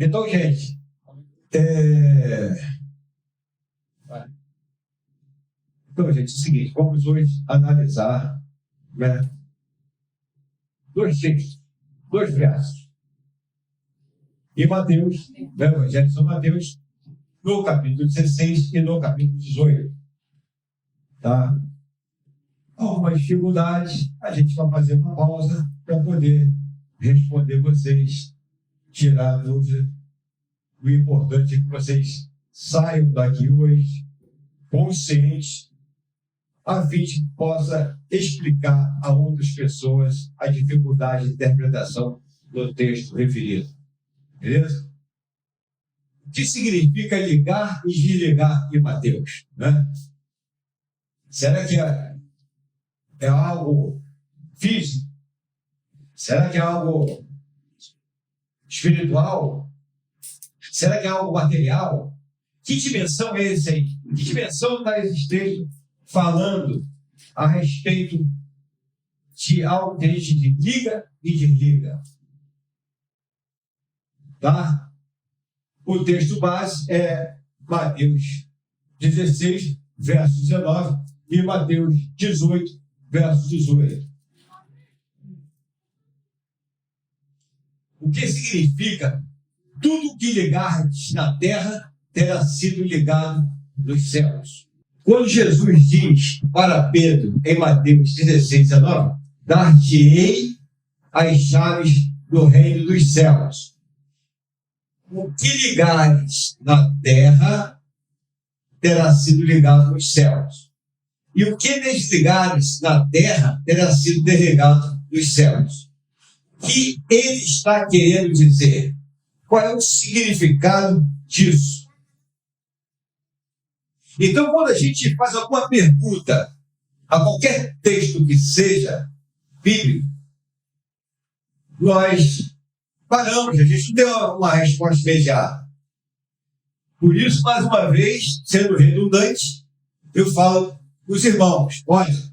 Então, gente, é o seguinte, vamos hoje analisar, né, dois textos, dois versos. Em Mateus, no Evangelho de São Mateus, no capítulo 16 e no capítulo 18. Tá? Algumas dificuldades, a gente vai fazer uma pausa para poder responder vocês, tirar a dúvida. O importante é que vocês saiam daqui hoje conscientes, a fim de que possa explicar a outras pessoas a dificuldade de interpretação do texto referido. Beleza? O que significa ligar e desligar em Mateus? Né? Será que é algo físico? Será que é algo espiritual? Será que é algo material? Que dimensão é esse aí? Que dimensão está esse texto falando a respeito de algo que a gente liga e desliga? Tá? O texto base é Mateus 16, verso 19, e Mateus 18, verso 18. O que significa? Tudo que ligardes na terra terá sido ligado nos céus. Quando Jesus diz para Pedro, em Mateus 16, 19, dar-te-ei as chaves do reino dos céus. O que ligares na terra terá sido ligado nos céus. E o que desligares na terra terá sido desligado nos céus. O que ele está querendo dizer? Qual é o significado disso? Então, quando a gente faz alguma pergunta a qualquer texto que seja bíblico, nós paramos, a gente não deu uma resposta imediata. Por isso, mais uma vez, sendo redundante, eu falo para os irmãos, olha,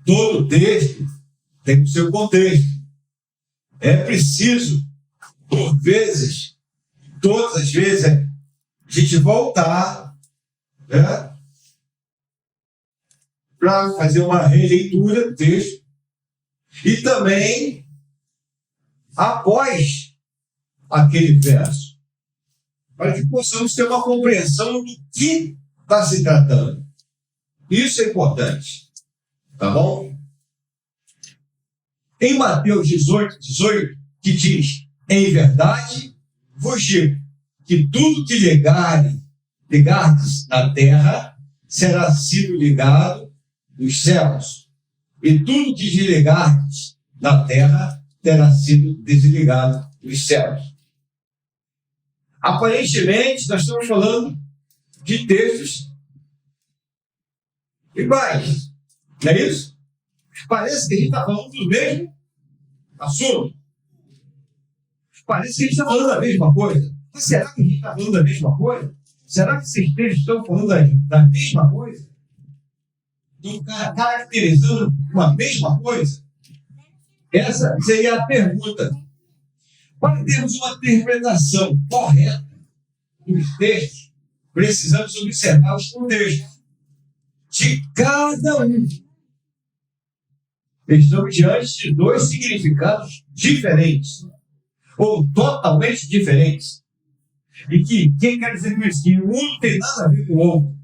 todo texto tem o seu contexto. É preciso, por vezes, todas as vezes, a gente voltar, né, para fazer uma releitura do texto e também após aquele verso, para que possamos ter uma compreensão do que está se tratando. Isso é importante, tá bom? Em Mateus 18, que diz, em verdade vos digo, que tudo que ligardes na terra, será sido ligado nos céus, e tudo que desligardes na terra, terá sido desligado dos céus. Aparentemente, nós estamos falando de textos iguais, não é isso? Parece que a gente está falando do mesmo assunto. Parece que a gente está falando da mesma coisa. Mas será que a gente está falando da mesma coisa? Será que esses textos estão falando da mesma coisa? Estão caracterizando uma mesma coisa? Essa seria a pergunta. Para termos uma interpretação correta dos textos, precisamos observar os contextos de cada um. Estamos diante de dois significados diferentes, ou totalmente diferentes. E quem quer dizer com isso? Que um não tem nada a ver com o outro.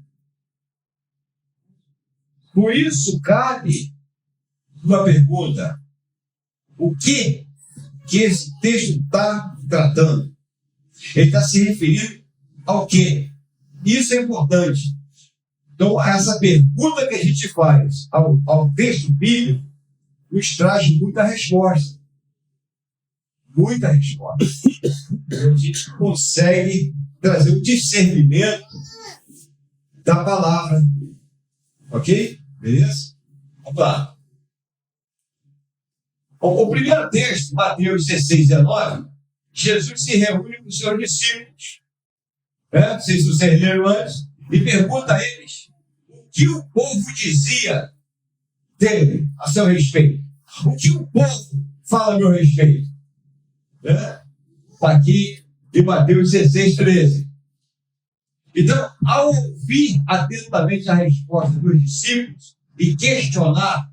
Por isso, cabe uma pergunta. O que esse texto está tratando? Ele está se referindo ao quê? Isso é importante. Então, essa pergunta que a gente faz ao texto bíblico nos traz muita resposta. Muita resposta. A gente consegue trazer o discernimento da palavra. Ok? Beleza? Vamos lá. O primeiro texto, Mateus 16, 19, Jesus se reúne com os seus discípulos. Não sei se vocês leram antes. E pergunta a eles o que o povo dizia dele a seu respeito. O que o povo fala a meu respeito? Está aqui de Mateus 16:13. Então, ao ouvir atentamente a resposta dos discípulos e questionar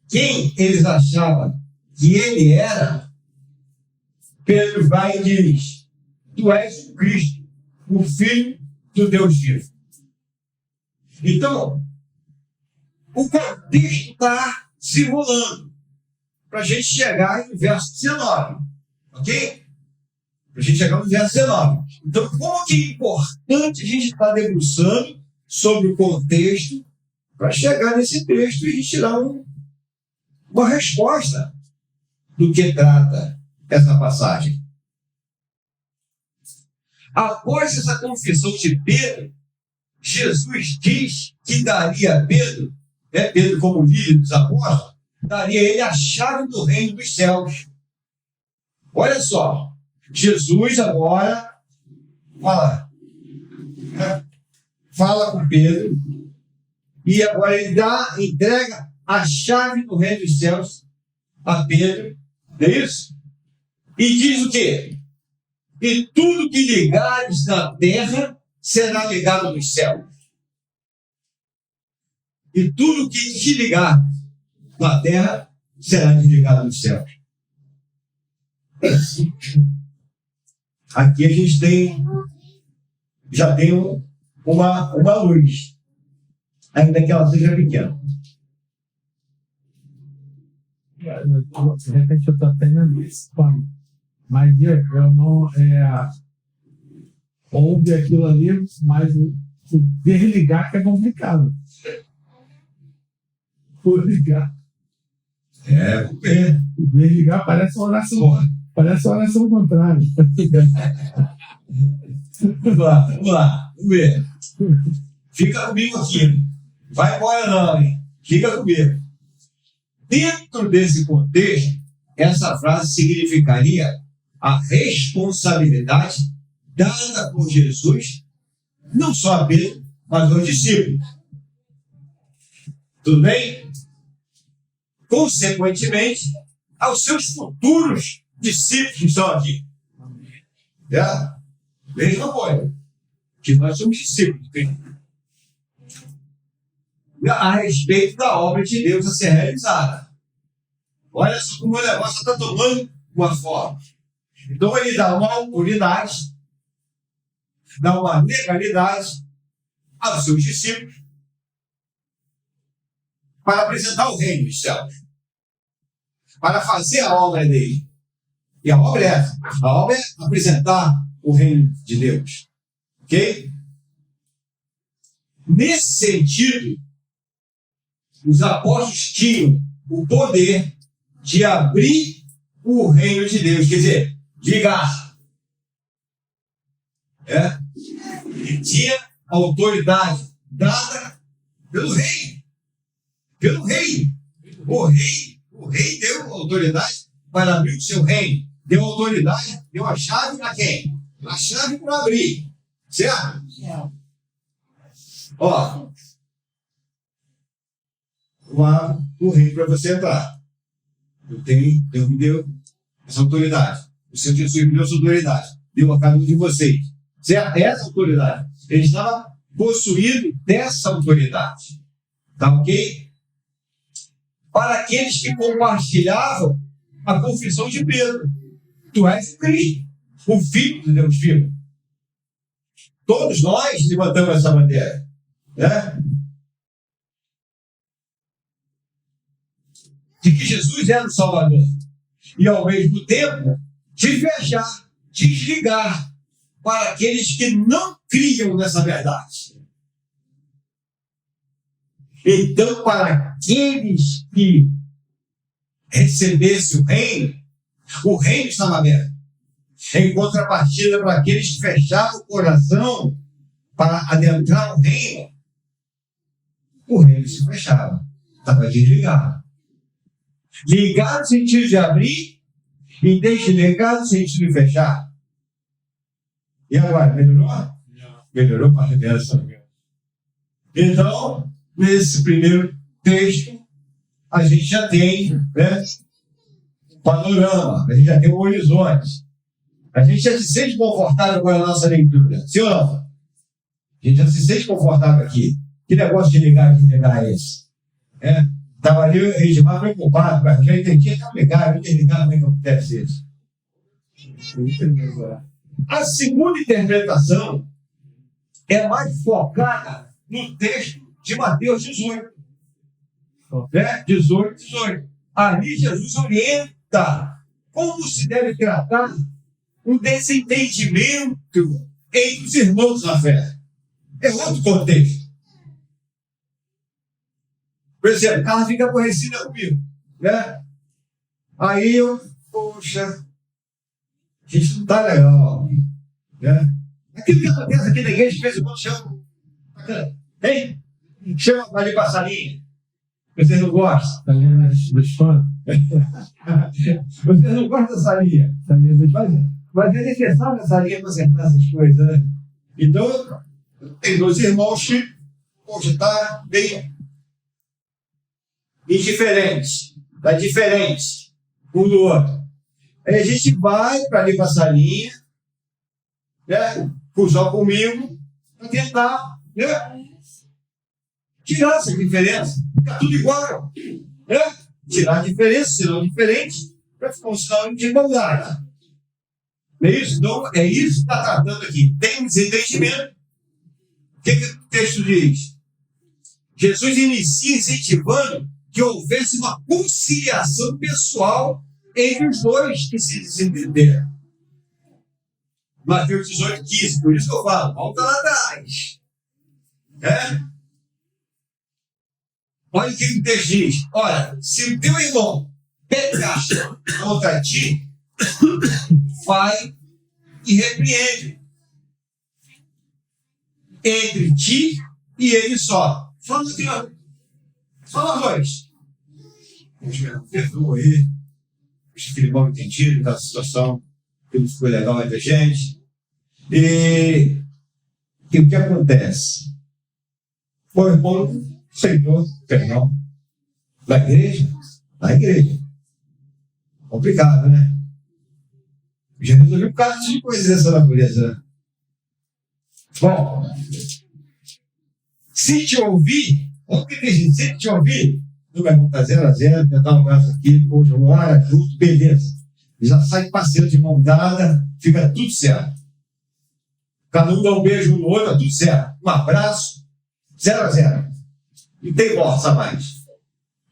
quem eles achavam que ele era, Pedro vai e diz: tu és o Cristo, o Filho do Deus vivo. Então, o contexto está simulando para a gente chegar no verso 19, ok? Para a gente chegar no verso 19. Então, como que é importante a gente estar debruçando sobre o contexto para chegar nesse texto e tirar uma resposta do que trata essa passagem. Após essa confissão de Pedro, Jesus diz que daria a Pedro, Pedro como líder dos apóstolos, daria a ele a chave do reino dos céus. Olha só, Jesus agora fala com Pedro e agora ele entrega a chave do reino dos céus a Pedro, não é isso? E diz o quê? E tudo que ligares na terra será ligado nos céus. E tudo que desligar na terra será desligado nos céus. Aqui a gente já tem uma luz, ainda que ela seja pequena. De repente eu estou até antecipando, mas eu não ouve aquilo ali, mas o desligar que é complicado. O ligar. O desligar parece uma oração. Parece uma oração contrária. Vamos lá, vamos ver. Fica comigo aqui. Vai embora não, hein? Fica comigo. Dentro desse contexto, essa frase significaria a responsabilidade dada por Jesus, não só a Pedro, mas aos discípulos. Tudo bem? Consequentemente, aos seus futuros discípulos que estão aqui. Mesma coisa. Que nós somos discípulos. A respeito da obra de Deus a ser realizada. Olha só como o negócio está tomando uma forma. Então ele dá uma autoridade, dá uma legalidade aos seus discípulos para apresentar o reino dos céus, para fazer a obra dele. E a obra é essa. A obra é apresentar o reino de Deus. Ok? Nesse sentido, os apóstolos tinham o poder de abrir o reino de Deus, quer dizer, ligar. E tinha autoridade dada pelo rei. Pelo rei. O rei deu autoridade para abrir o seu reino. Deu autoridade, deu a chave a quem? A chave para abrir. Certo? Ó. Eu abro o reino para você entrar. Deus me deu essa autoridade. O Senhor Jesus me deu essa autoridade. Deu a cada um de vocês. Certo? Essa autoridade. Ele estava possuído dessa autoridade. Tá ok? Para aqueles que compartilhavam a confissão de Pedro. Tu és Cristo, o Filho de Deus vivo. Todos nós levantamos essa bandeira. De que Jesus era o Salvador. E ao mesmo tempo, de fechar, desligar para aqueles que não criam nessa verdade. Então, para aqueles que recebessem o reino estava aberto. Em contrapartida, para aqueles que fechavam o coração para adentrar o reino se fechava. Estava desligado. Ligar no sentido de abrir e desligar no sentido de fechar. E agora, melhorou? Melhorou para a revelação. Então, nesse primeiro texto, a gente já tem panorama, a gente já tem um horizonte. A gente já se sente confortável com a nossa leitura, sim ou não? A gente já se sente confortável aqui. Que negócio de ligar e desligar é esse? Estava ali, Edmar preocupado, mas já entendi, estava ligado, desligar, como é que acontece isso? A segunda interpretação é mais focada no texto de Mateus 18. 18. Ali Jesus orienta como se deve tratar um desentendimento entre os irmãos na fé. É outro contexto. Por exemplo, Carla fica aborrecida comigo, né? Aí eu, poxa, a gente não está legal, né? Aquilo que acontece aqui na igreja, de vez em quando chama, hein? Chama para ali passar a linha. Vocês não gostam? Tá linha dos fãs? Vocês não gostam dessa linha? Tá linha dos fãs? Mas é necessário essa linha para acertar essas coisas, né? Então, tem dois irmãos que, poxa, está bem indiferentes, está diferente um do outro. Aí a gente vai para ali passar a linha, né? Cruzar comigo, para tentar, né? Tirar essa diferença, ficar tudo igual, né? Tirar a diferença, serão diferentes, para ficar um sinal de igualdade. Não é isso? Então, é isso que está tratando aqui. Tem um desentendimento. O que o texto diz? Jesus inicia incentivando que houvesse uma conciliação pessoal entre os dois que se desentenderam. Mateus 18, 15, por isso que eu falo, volta lá atrás. Olha o que o texto diz. Olha, se o teu irmão pecar contra ti, vai e repreende entre ti e ele só. Fala aqui, ó. Fala dois. Perdoa aí. Acho que ele mal entendido da situação, que não foi legal entre a gente. E o que acontece? O irmão aceitou perdão da igreja. Da igreja. Complicado, né? Já resolveu um caso de coisas dessa natureza. Bom, se te ouvir, o que diz? Se te ouvir, tu vai voltar 0-0, tentar um braço aqui, poxa, ora, junto, beleza. Já sai parceiro de mão dada, fica tudo certo. Cada um dá um beijo no outro, tudo certo. Um abraço, 0-0. Não tem força mais.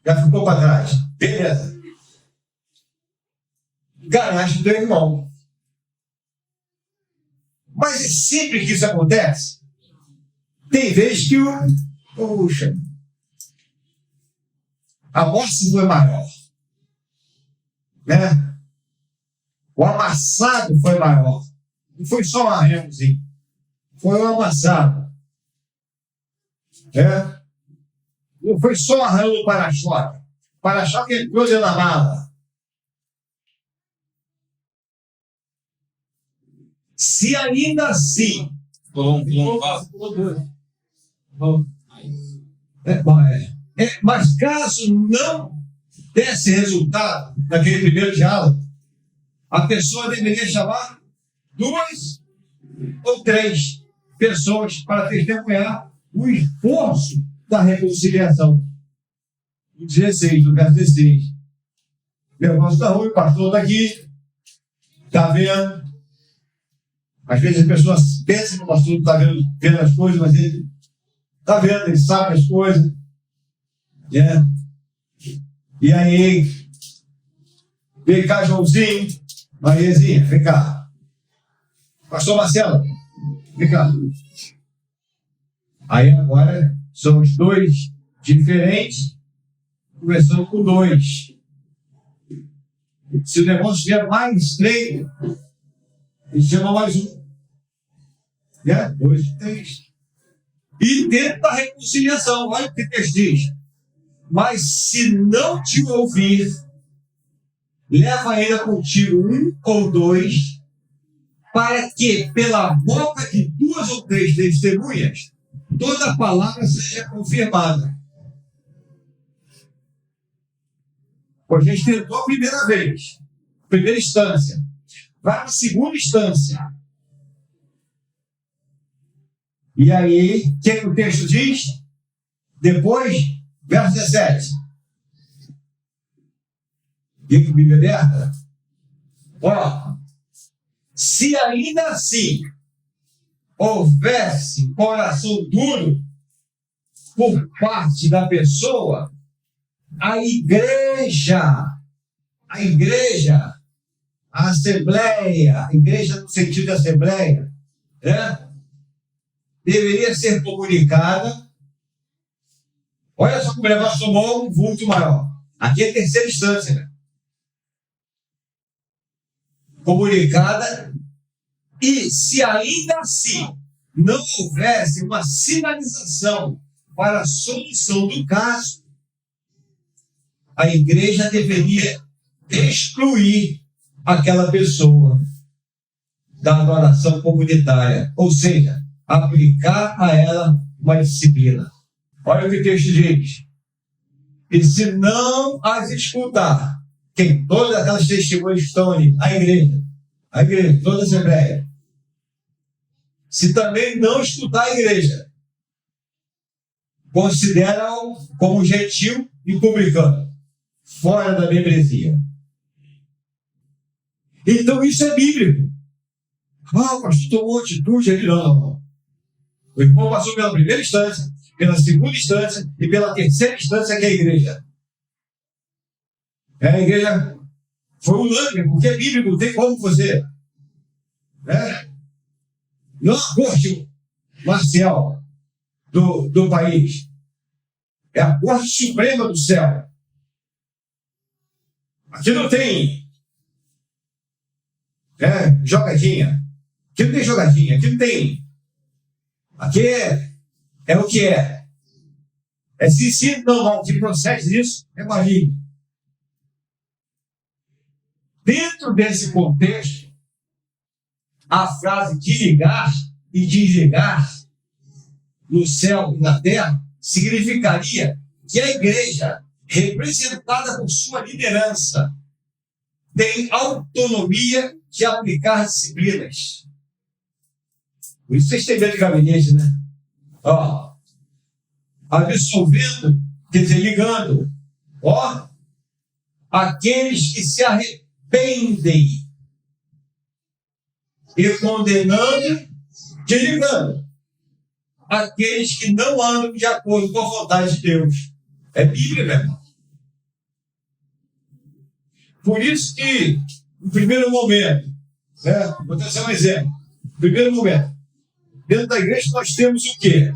Já ficou para trás. Beleza. Garante do teu irmão. Mas é sempre que isso acontece. Tem vezes que poxa, a morte foi maior. Né? O amassado foi maior. Não foi só um arranhozinho. Foi um amassado. Não foi só um arranho do para-choque. O para-choque entrou dentro da mala. Se ainda assim. Mas caso não desse resultado naquele primeiro diálogo, a pessoa deveria chamar 2 ou 3 pessoas para testemunhar o esforço da reconciliação. No 16, no verso 16. O negócio está ruim, o pastor está aqui, está vendo. Às vezes as pessoas pensam que o pastor não está vendo as coisas, mas ele está vendo, ele sabe as coisas. E aí, vem cá, Joãozinho, Mariazinha, vem cá. Pastor Marcelo, vem cá. Aí agora são os 2 diferentes, conversando com 2. Se o negócio estiver mais estreito, ele chama mais um. 2, 3. E tenta a reconciliação. Olha o que o texto diz. Mas se não te ouvir, leva ainda contigo 1 ou 2, para que, pela boca de 2 ou 3 testemunhas, toda a palavra seja confirmada. Pois a gente tentou a primeira vez, primeira instância. vai para a segunda instância. E aí, o que o texto diz? Depois, verso 17. E com a Bíblia aberta. Ó, se ainda assim houvesse coração duro por parte da pessoa, a igreja, a assembleia, a igreja no sentido de assembleia, né? Deveria ser comunicada. Olha só como o negócio tomou um vulto maior. Aqui é a terceira instância, né? Comunicada, e se ainda assim não houvesse uma sinalização para a solução do caso, a igreja deveria excluir aquela pessoa da adoração comunitária, ou seja, aplicar a ela uma disciplina. Olha o que o texto diz. E se não as escutar, quem? Todas aquelas testemunhas que estão ali, a igreja, toda a assembleia. Se também não escutar a igreja, considera-o como gentil e publicano, fora da membresia. Então isso é bíblico. Ah, o pastor tomou atitude ali, não. O irmão passou pela primeira instância, pela segunda instância e pela terceira instância, que é a igreja. A igreja foi unânime, porque é bíblico, não tem como você. Não a corte marcial do país. É a corte suprema do céu. Aqui não tem jogadinha. Aqui não tem jogadinha. Aqui não tem. Aqui é o que é. É sim, não. O que procede isso é maligno. Dentro desse contexto, a frase de ligar e desligar no céu e na terra significaria que a igreja, representada por sua liderança, tem autonomia de aplicar disciplinas. Por isso vocês têm medo de gabinete, né? Absolvendo, quer dizer, ligando. Aqueles que se arrependem e condenando, desligando aqueles que não andam de acordo com a vontade de Deus. É Bíblia, meu irmão. Por isso que, no primeiro momento, vou trazer um exemplo. No primeiro momento, dentro da igreja nós temos o quê?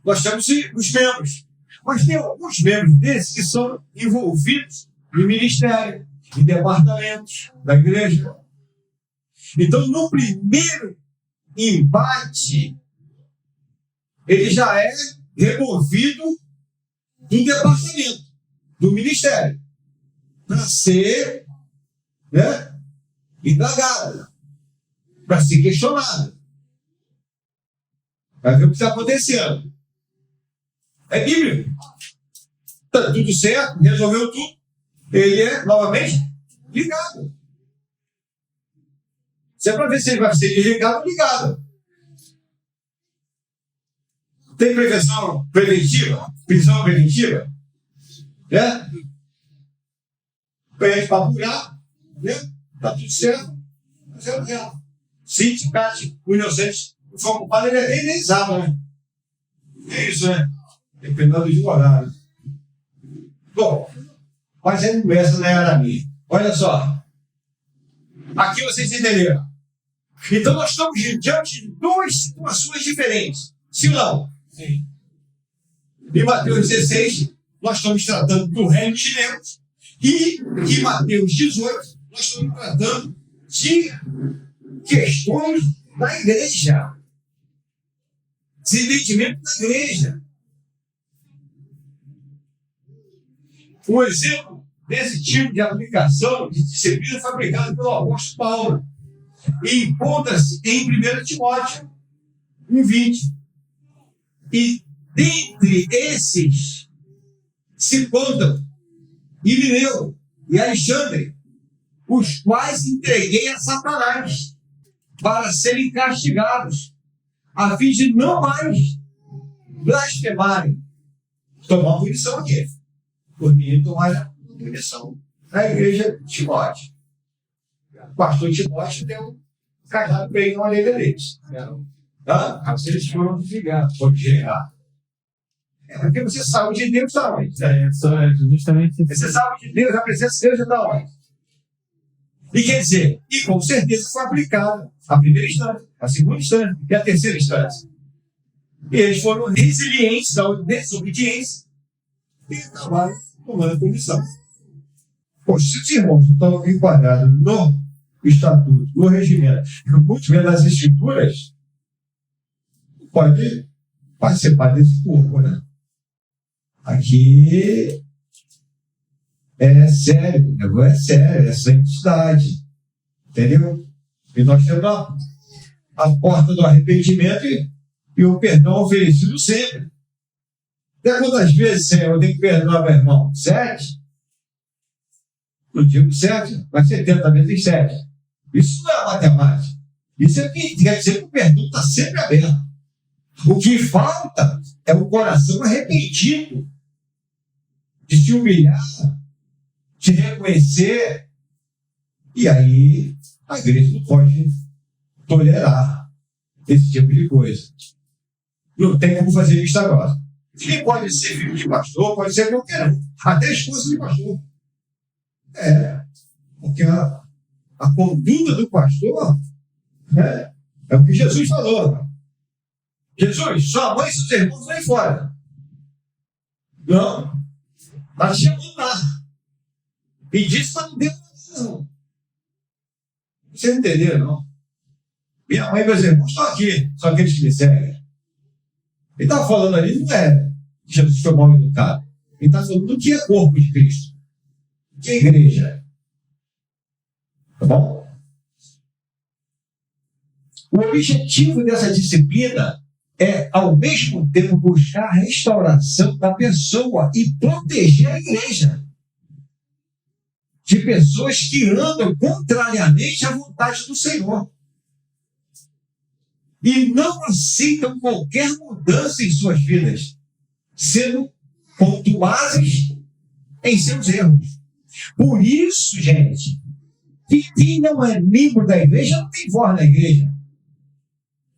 Nós temos os membros. Mas tem alguns membros desses que são envolvidos em ministério, em departamentos da igreja. Então, no primeiro embate, ele já é removido do departamento, do ministério, para ser indagado, para ser questionado. Vai ver o que está acontecendo. É bíblico. Está tudo certo, resolveu tudo. Ele é, novamente, ligado. Se é para ver se ele vai ser desligado ou ligado. Tem prisão preventiva? Pede para apurar, está tudo certo. Mas é o real. Se o inocente for culpado, ele é indenizado, né? É isso, né? Dependendo do advogado. Bom, mas essa não era a minha. Olha só. Aqui vocês entenderam. Então nós estamos diante de duas situações diferentes. Sim ou não? Sim. Em Mateus 16, nós estamos tratando do reino de Deus. E em Mateus 18, nós estamos tratando de questões da igreja. Desentendimento da igreja. Um exemplo desse tipo de aplicação de disciplina foi aplicado pelo apóstolo Paulo. E encontra-se em 1 Timóteo 1,20. E dentre esses se contam Irineu e Alexandre, os quais entreguei a Satanás, para serem castigados, a fim de não mais blasfemarem. Tomar punição aqui. Por mim, tomar punição na igreja de Timóteo. O pastor Timóteo deu um cajado bem na orelha deles. Eles foram desligados. Pode chegar. É porque você sabe de Deus está onde? Justamente isso. Você sabe de Deus, a presença de Deus já está onde? E quer dizer, e com certeza foi aplicada a primeira instância, a segunda instância e a terceira instância. E eles foram resilientes à desobediência e acabaram tomando punição. Poxa, se os irmãos não estão enquadrados no estatuto, no regimento, muito bem nas escrituras, pode participar desse corpo, né? Aqui é sério, o negócio é sério, é santidade, entendeu? E nós temos a porta do arrependimento e o perdão oferecido sempre. Até quantas vezes, Senhor, eu tenho que perdoar meu irmão? 7? Não digo 7, mas 70 vezes 7. Isso não é matemática. Isso é que quer dizer que o perdão está sempre aberto. O que falta é o coração arrependido de se humilhar, de reconhecer. E aí a igreja não pode tolerar esse tipo de coisa. Não tem como fazer isso agora. Quem pode ser filho de pastor, pode ser qualquer um, até esposa de pastor. Porque a conduta do pastor é o que Jesus falou. Jesus, sua mãe e seus irmãos vêm fora. Não. Está chamando lá. E disse para não ter não. Vocês entenderam, não? Minha mãe e meus irmãos estão aqui, são aqueles que me seguem. Ele está falando ali, não é que Jesus foi mal educado. Ele está falando do que é corpo de Cristo. Que é igreja. Tá bom? O objetivo dessa disciplina é, ao mesmo tempo, buscar a restauração da pessoa e proteger a igreja de pessoas que andam contrariamente à vontade do Senhor e não aceitam qualquer mudança em suas vidas, sendo contumazes em seus erros. Por isso, gente, que quem não é membro da igreja não tem voz na igreja.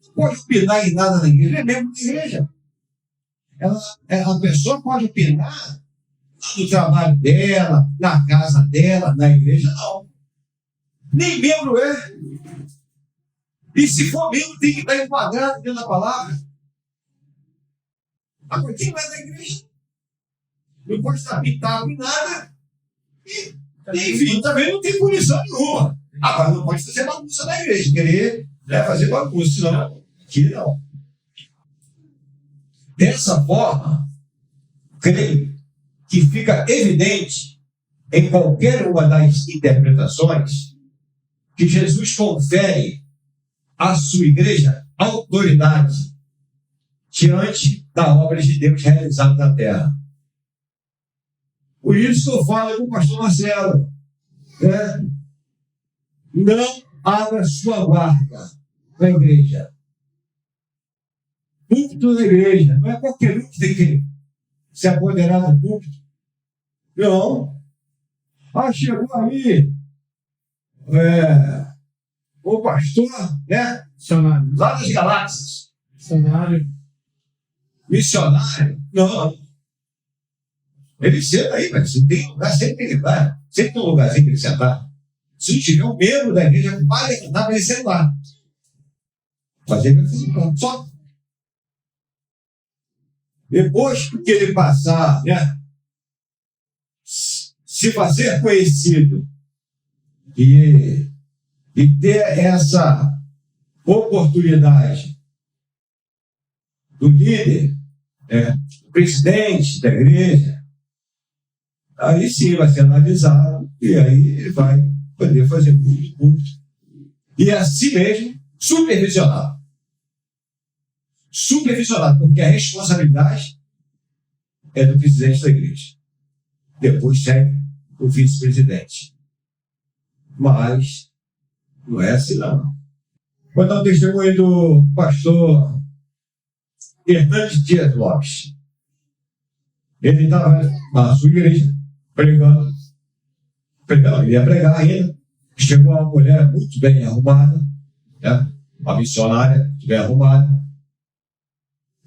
Não pode opinar em nada na igreja, é membro da igreja. A pessoa pode opinar no trabalho dela, na casa dela, na igreja, não. Nem membro é. E se for membro, tem que estar enquadrado dentro da palavra. Agora, quem não é da igreja não pode estar pintado em nada. E, enfim, também não tem punição nenhuma. Agora, não pode fazer bagunça na igreja, querer fazer bagunça, senão aqui não. Dessa forma, creio que fica evidente em qualquer uma das interpretações que Jesus confere à sua igreja autoridade diante da obra de Deus realizada na terra. Por isso que eu falo com o pastor Marcelo, não abra sua guarda na igreja. Púlpito da igreja, não é qualquer um que tem que se apoderar do púlpito. Não. Chegou aí o pastor, Missionário. lá das galáxias. Missionário. Não. Ele senta aí, mas se tem lugar, sempre ele vai. Sempre tem um lugarzinho para ele sentar. Se não tiver um membro da igreja, vai levantar para ele sentar. Fazer ele fazer só. Depois que ele passar, se fazer conhecido e ter essa oportunidade do líder, do presidente da igreja, aí sim vai ser analisado e aí ele vai poder fazer culto. E assim mesmo, supervisionado. Supervisionado, porque a responsabilidade é do presidente da igreja. Depois segue o vice-presidente. Mas não é assim, não. Vou dar o testemunho do pastor Hernandes Dias Lopes. Ele estava na sua igreja pregando, ele ia pregar ainda. Chegou uma mulher muito bem arrumada, né? Uma missionária muito bem arrumada,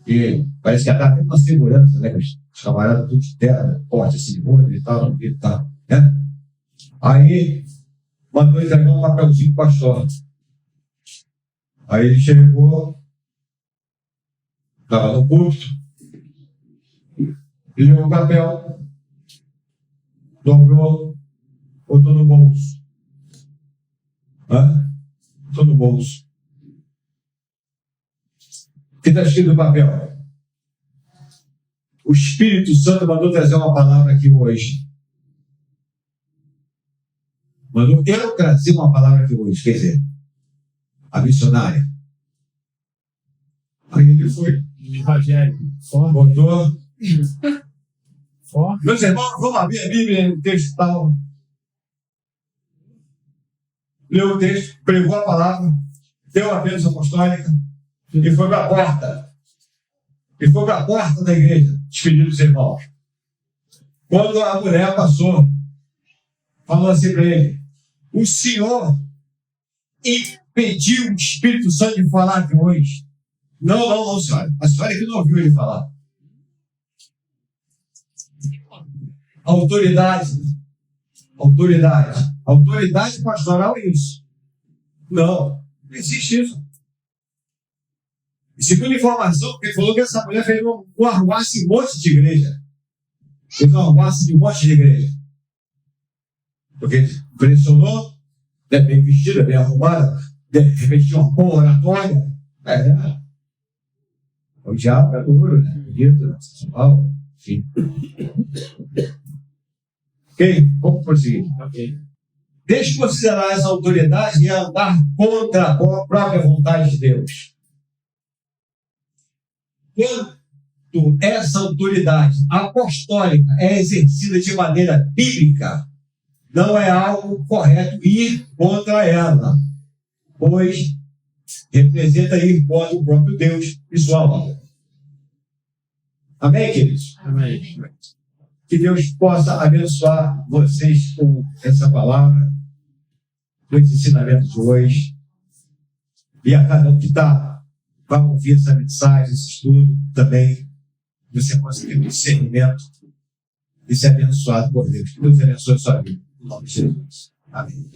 e parece que até tem uma segurança, né? Os camaradas tudo de terra, porte assim de molho e tal, né? Aí mandou entregar um papelzinho para o pastor. Aí ele chegou, estava no púlpito, ele leu o papel, dobrou, botou no bolso. Botou no bolso. O que está escrito no papel? O Espírito Santo mandou trazer uma palavra aqui hoje. Mandou eu trazer uma palavra aqui hoje, quer dizer, a missionária. Aí ele foi. Rogério, botou. Forte. Meus irmãos, vamos abrir a Bíblia no texto tal. Leu o texto, pregou a palavra, deu a bênção apostólica e foi para a porta. E foi para a porta da igreja, despedir dos irmãos. Quando a mulher passou, falou assim para ele: o senhor impediu o Espírito Santo de falar aqui hoje. Não, senhora. A senhora que não ouviu ele falar. Autoridade pastoral é isso. Não existe isso. E segundo a informação, ele falou que essa mulher fez um arruace em um monte de igreja. Fez um arruace de um monte de igreja. Porque impressionou, é bem vestida, bem arrumada, de repente tinha uma boa oratória. O diabo é duro, né? Bonito, né? Sensual, enfim. Ok? Vamos prosseguir. Ok. Desconsiderar essa autoridade e andar contra a própria vontade de Deus. Quando essa autoridade apostólica é exercida de maneira bíblica, não é algo correto ir contra ela, pois representa ir contra o próprio Deus e sua obra. Amém, queridos? Amém. Que Deus possa abençoar vocês com essa palavra, com esse ensinamento de hoje. E a cada um que vai ouvir essa mensagem, esse estudo, também você possa ter um discernimento e ser abençoado por Deus. Que Deus abençoe a sua vida. Em nome de Jesus. Amém.